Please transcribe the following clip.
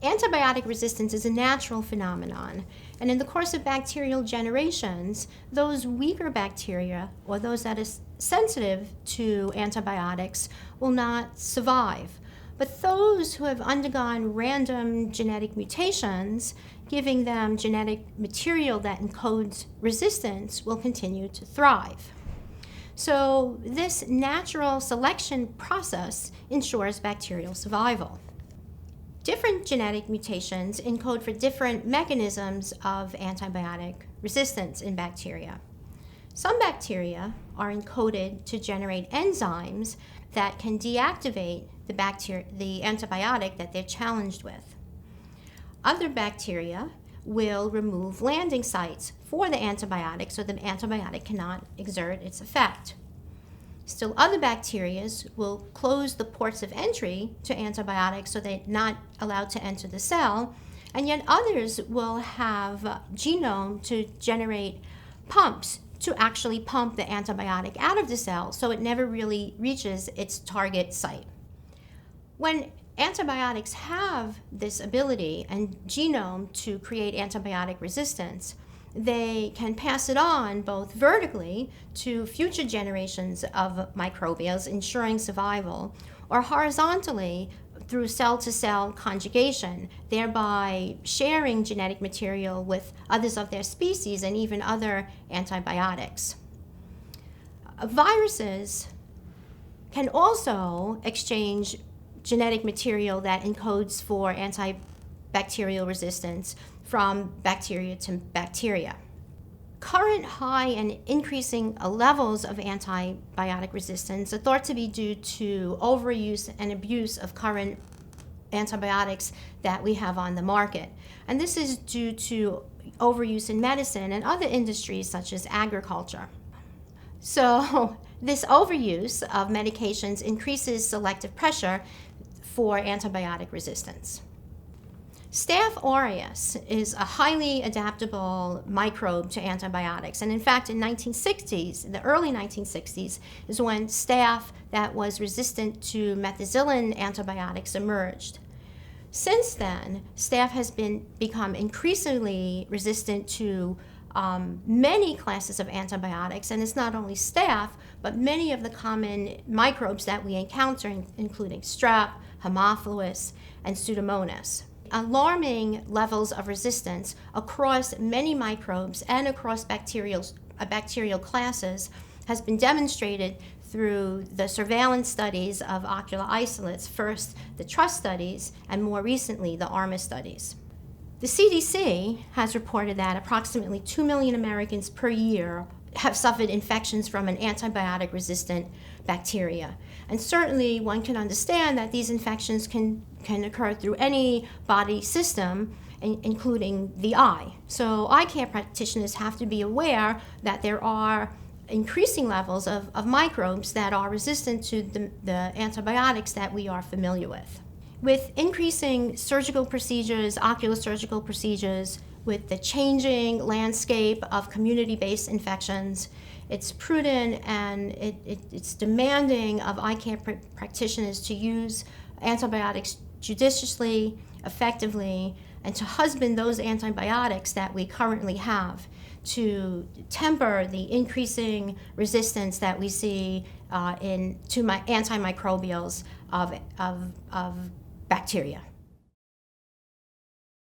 Antibiotic resistance is a natural phenomenon, and in the course of bacterial generations, those weaker bacteria, or those that are sensitive to antibiotics, will not survive. But those who have undergone random genetic mutations, giving them genetic material that encodes resistance, will continue to thrive. So this natural selection process ensures bacterial survival. Different genetic mutations encode for different mechanisms of antibiotic resistance in bacteria. Some bacteria are encoded to generate enzymes that can deactivate the antibiotic that they're challenged with. Other bacteria will remove landing sites for the antibiotic so the antibiotic cannot exert its effect. Still other bacteria will close the ports of entry to antibiotics so they're not allowed to enter the cell, and yet others will have genome to generate pumps to actually pump the antibiotic out of the cell so it never really reaches its target site. When antibiotics have this ability and genome to create antibiotic resistance, they can pass it on both vertically to future generations of microbials, ensuring survival, or horizontally through cell-to-cell conjugation, thereby sharing genetic material with others of their species and even other antibiotics. Viruses can also exchange genetic material that encodes for antibacterial resistance from bacteria to bacteria. Current high and increasing levels of antibiotic resistance are thought to be due to overuse and abuse of current antibiotics that we have on the market. And this is due to overuse in medicine and other industries such as agriculture. So this overuse of medications increases selective pressure for antibiotic resistance. Staph aureus is a highly adaptable microbe to antibiotics, and in fact in the early 1960s is when staph that was resistant to methicillin antibiotics emerged. Since then, staph has become increasingly resistant to many classes of antibiotics, and it's not only staph, but many of the common microbes that we encounter, including strep, Haemophilus, and Pseudomonas. Alarming levels of resistance across many microbes and across bacterial classes has been demonstrated through the surveillance studies of ocular isolates, first the TRUST studies and more recently the ARMA studies. The CDC has reported that approximately 2 million Americans per year have suffered infections from an antibiotic-resistant bacteria. And certainly one can understand that these infections can occur through any body system, including the eye. So eye care practitioners have to be aware that there are increasing levels of microbes that are resistant to the antibiotics that we are familiar with. With increasing surgical procedures, ocular surgical procedures, with the changing landscape of community-based infections, it's prudent and it's demanding of eye care practitioners to use antibiotics judiciously, effectively, and to husband those antibiotics that we currently have to temper the increasing resistance that we see to antimicrobials of bacteria.